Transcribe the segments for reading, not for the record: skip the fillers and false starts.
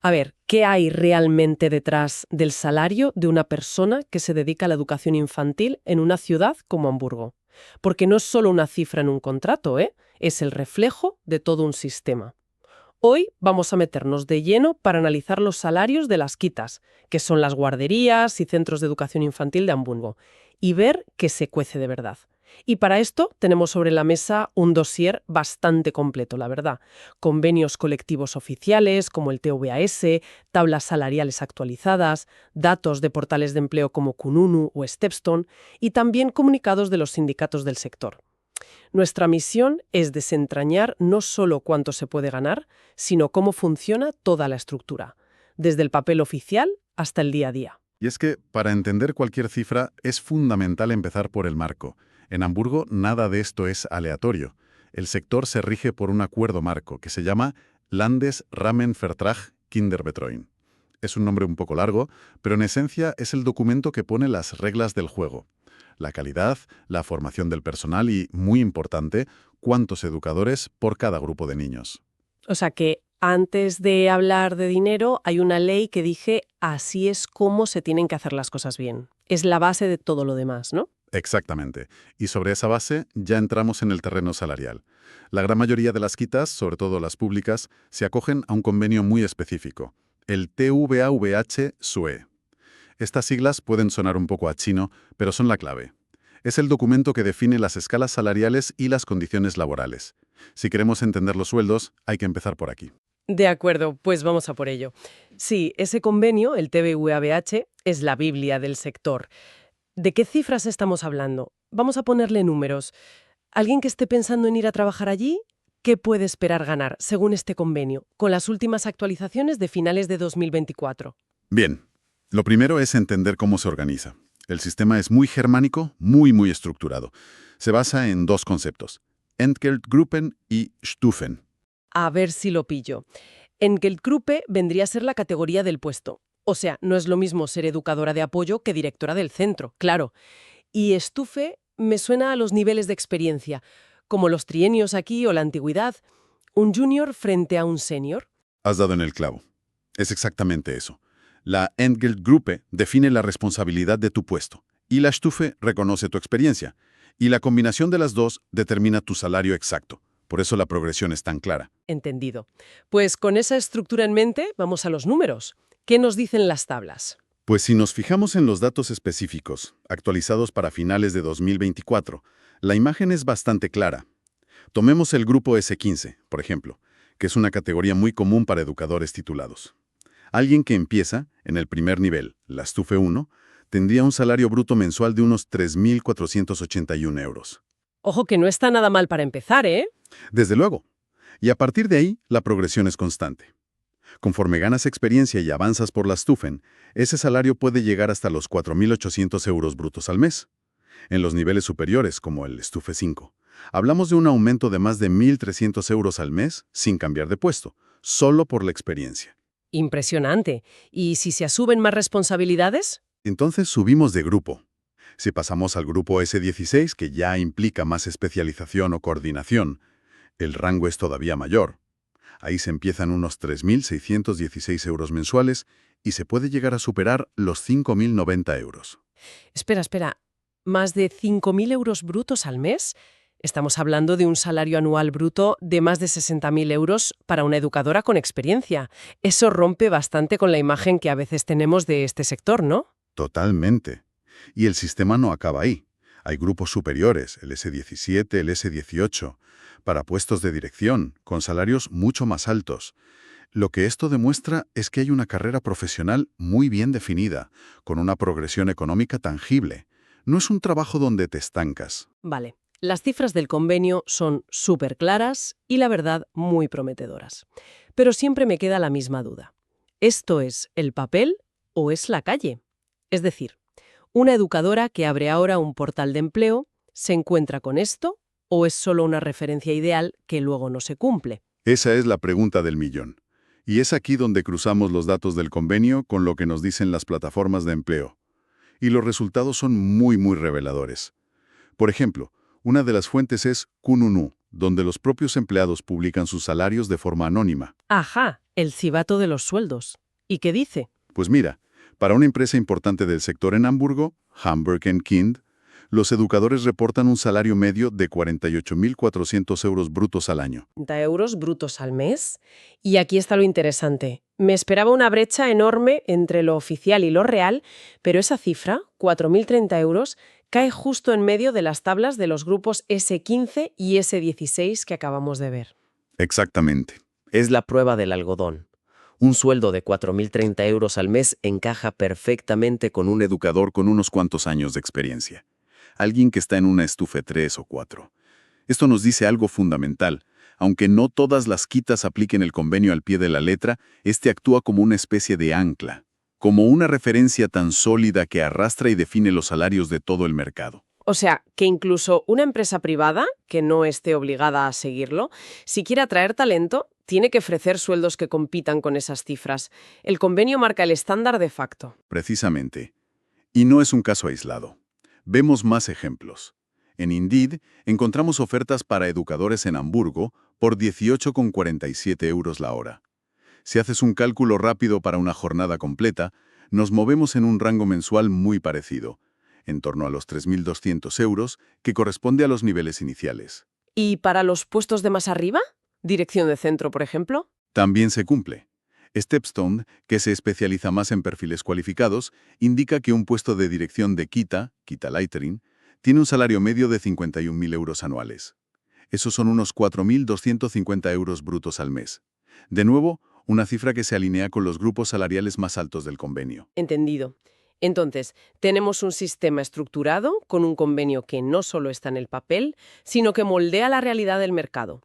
A ver, ¿qué hay realmente detrás del salario de una persona que se dedica a la educación infantil en una ciudad como Hamburgo? Porque no es solo una cifra en un contrato, ¿eh? Es el reflejo de todo un sistema. Hoy vamos a meternos de lleno para analizar los salarios de las quitas, que son las guarderías y centros de educación infantil de Hamburgo, y ver qué se cuece de verdad. Y para esto tenemos sobre la mesa un dossier bastante completo, la verdad. Convenios colectivos oficiales como el TVAS, tablas salariales actualizadas, datos de portales de empleo como Kununu o Stepstone y también comunicados de los sindicatos del sector. Nuestra misión es desentrañar no solo cuánto se puede ganar, sino cómo funciona toda la estructura, desde el papel oficial hasta el día a día. Y es que, para entender cualquier cifra, es fundamental empezar por el marco. En Hamburgo, nada de esto es aleatorio. El sector se rige por un acuerdo marco que se llama Landesrahmenvertrag Kinderbetreuung. Es un nombre un poco largo, pero en esencia es el documento que pone las reglas del juego. La calidad, la formación del personal y, muy importante, cuántos educadores por cada grupo de niños. O sea que antes de hablar de dinero hay una ley que dice así es como se tienen que hacer las cosas bien. Es la base de todo lo demás, ¿no? Exactamente. Y sobre esa base ya entramos en el terreno salarial. La gran mayoría de las quitas, sobre todo las públicas, se acogen a un convenio muy específico, el TVAVH-SUE. Estas siglas pueden sonar un poco a chino, pero son la clave. Es el documento que define las escalas salariales y las condiciones laborales. Si queremos entender los sueldos, hay que empezar por aquí. De acuerdo, pues vamos a por ello. Sí, ese convenio, el TVAVH, es la Biblia del sector. ¿De qué cifras estamos hablando? Vamos a ponerle números. ¿Alguien que esté pensando en ir a trabajar allí? ¿Qué puede esperar ganar, según este convenio, con las últimas actualizaciones de finales de 2024? Bien, lo primero es entender cómo se organiza. El sistema es muy germánico, muy estructurado. Se basa en dos conceptos, Entgeltgruppen y Stufen. A ver si lo pillo. Entgeltgruppe vendría a ser la categoría del puesto. O sea, no es lo mismo ser educadora de apoyo que directora del centro, claro. Y Stufe me suena a los niveles de experiencia, como los trienios aquí o la antigüedad. Un junior frente a un senior. Has dado en el clavo. Es exactamente eso. La Entgeltgruppe define la responsabilidad de tu puesto y la Stufe reconoce tu experiencia. Y la combinación de las dos determina tu salario exacto. Por eso la progresión es tan clara. Entendido. Pues con esa estructura en mente, vamos a los números. ¿Qué nos dicen las tablas? Pues si nos fijamos en los datos específicos, actualizados para finales de 2024, la imagen es bastante clara. Tomemos el grupo S15, por ejemplo, que es una categoría muy común para educadores titulados. Alguien que empieza, en el primer nivel, la Stufe 1, tendría un salario bruto mensual de unos 3.481 euros. Ojo que no está nada mal para empezar, ¿eh? Desde luego. Y a partir de ahí, la progresión es constante. Conforme ganas experiencia y avanzas por la Stufen, ese salario puede llegar hasta los 4.800 euros brutos al mes. En los niveles superiores, como el Stufe 5, hablamos de un aumento de más de 1.300 euros al mes sin cambiar de puesto, solo por la experiencia. Impresionante. ¿Y si se asumen más responsabilidades? Entonces subimos de grupo. Si pasamos al grupo S16, que ya implica más especialización o coordinación, el rango es todavía mayor. Ahí se empiezan unos 3.616 euros mensuales y se puede llegar a superar los 5.090 euros. Espera. ¿Más de 5.000 euros brutos al mes? Estamos hablando de un salario anual bruto de más de 60.000 euros para una educadora con experiencia. Eso rompe bastante con la imagen que a veces tenemos de este sector, ¿no? Totalmente. Y el sistema no acaba ahí. Hay grupos superiores, el S17, el S18, para puestos de dirección, con salarios mucho más altos. Lo que esto demuestra es que hay una carrera profesional muy bien definida, con una progresión económica tangible. No es un trabajo donde te estancas. Vale. Las cifras del convenio son súper claras y, la verdad, muy prometedoras. Pero siempre me queda la misma duda. ¿Esto es el papel o es la calle? Es decir, ¿una educadora que abre ahora un portal de empleo se encuentra con esto o es solo una referencia ideal que luego no se cumple? Esa es la pregunta del millón. Y es aquí donde cruzamos los datos del convenio con lo que nos dicen las plataformas de empleo. Y los resultados son muy reveladores. Por ejemplo, una de las fuentes es Kununu, donde los propios empleados publican sus salarios de forma anónima. Ajá, El cibato de los sueldos. ¿Y qué dice? Pues mira, para una empresa importante del sector en Hamburgo, Hamburg Kind, los educadores reportan un salario medio de 48.400 euros brutos al año. 30 euros brutos al mes. Y aquí está lo interesante. Me esperaba una brecha enorme entre lo oficial y lo real, pero esa cifra, 4.030 euros, cae justo en medio de las tablas de los grupos S15 y S16 que acabamos de ver. Exactamente. Es la prueba del algodón. Un sueldo de 4.030 euros al mes encaja perfectamente con un Educador con unos cuantos años de experiencia. Alguien que está en una estufe 3 o 4. Esto nos dice algo fundamental. Aunque no todas las quitas apliquen el convenio al pie de la letra, este actúa como una especie de ancla, como una referencia tan sólida que arrastra y define los salarios de todo el mercado. O sea, que incluso una empresa privada, que no esté obligada a seguirlo, si quiere atraer talento, tiene que ofrecer sueldos que compitan con esas cifras. El convenio marca el estándar de facto. Precisamente. Y no es un caso aislado. Vemos más ejemplos. En Indeed encontramos ofertas para educadores en Hamburgo por 18,47 euros la hora. Si haces un cálculo rápido para una jornada completa, nos movemos en un rango mensual muy parecido, en torno a los 3.200 euros, que corresponde a los niveles iniciales. ¿Y para los puestos de más arriba? ¿Dirección de centro, por ejemplo? También se cumple. Stepstone, que se especializa más en perfiles cualificados, indica que un puesto de dirección de Kita Leiterin, tiene un salario medio de 51.000 euros anuales. Esos son unos 4.250 euros brutos al mes. De nuevo, una cifra que se alinea con los grupos salariales más altos del convenio. Entendido. Entonces, tenemos un sistema estructurado con un convenio que no solo está en el papel, sino que moldea la realidad del mercado.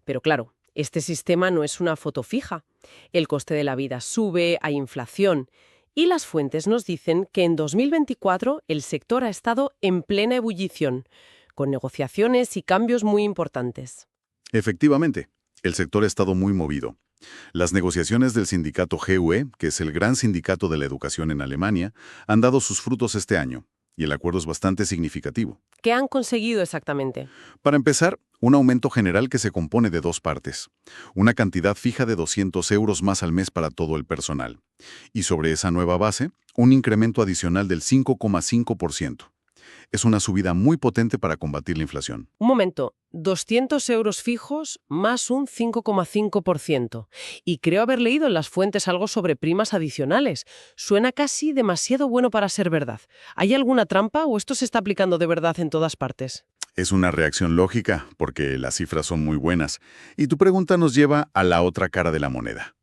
Pero claro, este sistema no es una foto fija. El coste de la vida sube, hay inflación. Y las fuentes nos dicen que en 2024 el sector ha estado en plena ebullición, con negociaciones y cambios muy importantes. Efectivamente, el sector ha estado muy movido. Las negociaciones del sindicato GUE, que es el gran sindicato de la educación en Alemania, han dado sus frutos este año, y el acuerdo es bastante significativo. ¿Qué han conseguido exactamente? Para empezar, un aumento general que se compone de dos partes. Una cantidad fija de 200 euros más al mes para todo el personal. Y sobre esa nueva base, un incremento adicional del 5,5%. Es una subida muy potente para combatir la inflación. Un momento, 200 euros fijos más un 5,5%. Y creo haber leído en las fuentes algo sobre primas adicionales. Suena casi demasiado bueno para ser verdad. ¿Hay alguna trampa o esto se está aplicando de verdad en todas partes? Es una reacción lógica, porque las cifras son muy buenas. Y tu pregunta nos lleva a la otra cara de la moneda.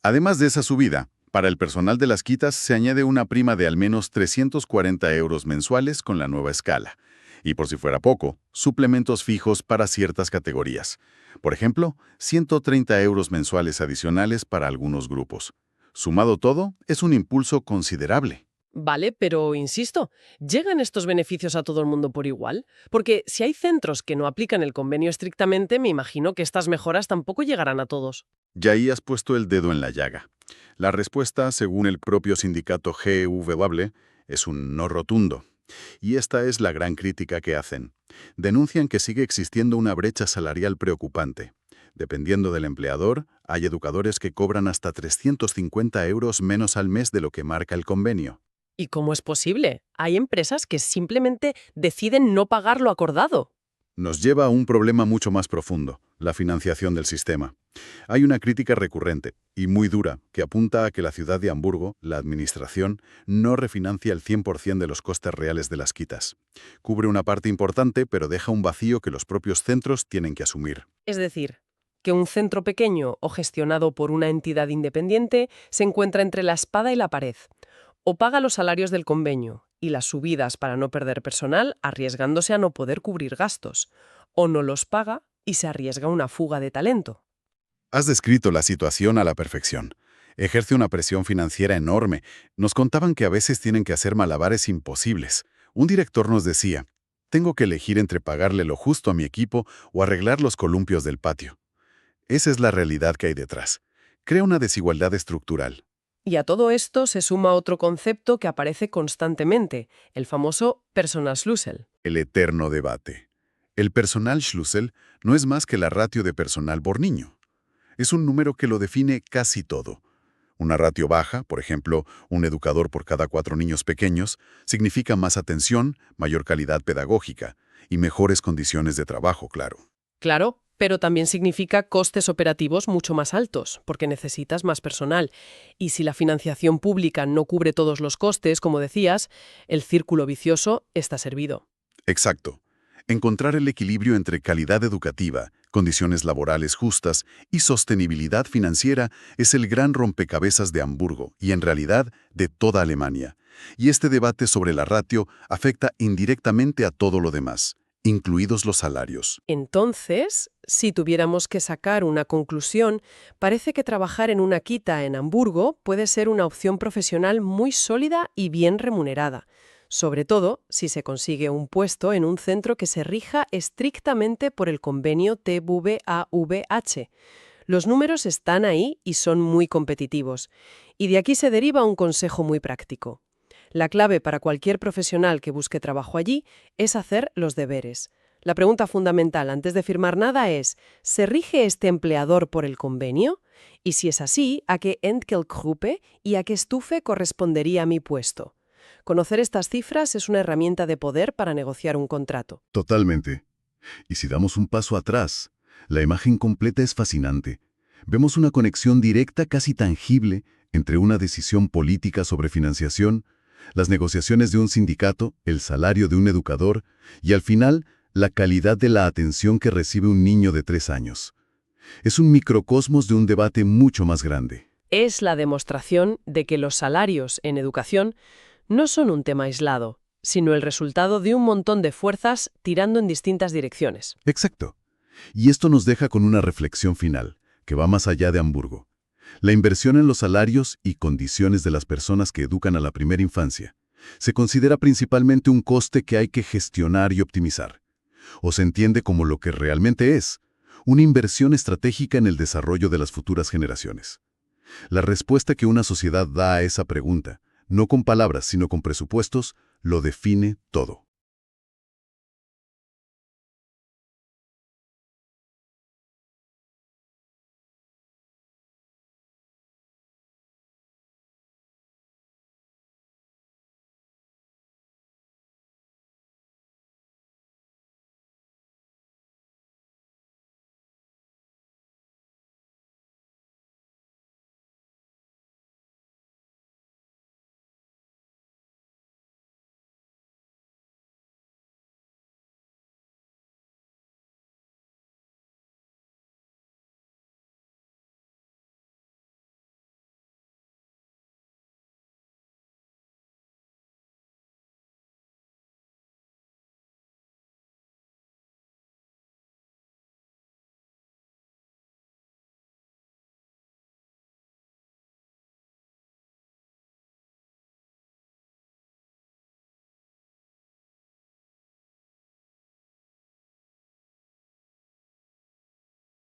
Además de esa subida, para el personal de las quitas se añade una prima de al menos 340 euros mensuales con la nueva escala. Y por si fuera poco, suplementos fijos para ciertas categorías. Por ejemplo, 130 euros mensuales adicionales para algunos grupos. Sumado todo, es un impulso considerable. Vale, pero insisto, ¿llegan estos beneficios a todo el mundo por igual? Porque si hay centros que no aplican el convenio estrictamente, me imagino que estas mejoras tampoco llegarán a todos. Y ahí has puesto el dedo en la llaga. La respuesta, según el propio sindicato GUW, es un no rotundo. Y esta es la gran crítica que hacen. Denuncian que sigue existiendo una brecha salarial preocupante. Dependiendo del empleador, hay educadores que cobran hasta 350 euros menos al mes de lo que marca el convenio. ¿Y cómo es posible? Hay empresas que simplemente deciden no pagar lo acordado. Nos lleva a un problema mucho más profundo, la financiación del sistema. Hay una crítica recurrente, y muy dura, que apunta a que la ciudad de Hamburgo, la administración, no refinancia el 100% de los costes reales de las quitas. Cubre una parte importante, pero deja un vacío que los propios centros tienen que asumir. Es decir, que un centro pequeño o gestionado por una entidad independiente se encuentra entre la espada y la pared. O paga los salarios del convenio y las subidas para no perder personal, arriesgándose a no poder cubrir gastos. O no los paga y se arriesga a una fuga de talento. Has descrito la situación a la perfección. Ejerce una presión financiera enorme. Nos contaban que a veces tienen que hacer malabares imposibles. Un director nos decía, tengo que elegir entre pagarle lo justo a mi equipo o arreglar los columpios del patio. Esa es la realidad que hay detrás. Crea una desigualdad estructural. Y a todo esto se suma otro concepto que aparece constantemente, el famoso Personalschlüssel. El eterno debate. El Personalschlüssel no es más que la ratio de personal por niño. Es un número que lo define casi todo. Una ratio baja, por ejemplo, un educador por cada 4 niños pequeños, significa más atención, mayor calidad pedagógica y mejores condiciones de trabajo, claro. Claro, pero también significa costes operativos mucho más altos, porque necesitas más personal. Y si la financiación pública no cubre todos los costes, como decías, el círculo vicioso está servido. Exacto. Encontrar el equilibrio entre calidad educativa, condiciones laborales justas y sostenibilidad financiera es el gran rompecabezas de Hamburgo y, en realidad, de toda Alemania. Y este debate sobre la ratio afecta indirectamente a todo lo demás, incluidos los salarios. Entonces, si tuviéramos que sacar una conclusión, parece que trabajar en una quita en Hamburgo puede ser una opción profesional muy sólida y bien remunerada, sobre todo si se consigue un puesto en un centro que se rija estrictamente por el convenio TVAVH. Los números están ahí y son muy competitivos. Y de aquí se deriva un consejo muy práctico. La clave para cualquier profesional que busque trabajo allí es hacer los deberes. La pregunta fundamental antes de firmar nada es, ¿se rige este empleador por el convenio? Y si es así, ¿a qué Entgeltgruppe y a qué Stufe correspondería mi puesto? Conocer estas cifras es una herramienta de poder para negociar un contrato. Totalmente. Y si damos un paso atrás, la imagen completa es fascinante. Vemos una conexión directa, casi tangible, entre una decisión política sobre financiación, las negociaciones de un sindicato, el salario de un educador y, al final, la calidad de la atención que recibe un niño de 3 años. Es un microcosmos de un debate mucho más grande. Es la demostración de que los salarios en educación no son un tema aislado, sino el resultado de un montón de fuerzas tirando en distintas direcciones. Exacto. Y esto nos deja con una reflexión final, que va más allá de Hamburgo. La inversión en los salarios y condiciones de las personas que educan a la primera infancia se considera principalmente un coste que hay que gestionar y optimizar. O se entiende como lo que realmente es, una inversión estratégica en el desarrollo de las futuras generaciones. La respuesta que una sociedad da a esa pregunta, no con palabras sino con presupuestos, lo define todo.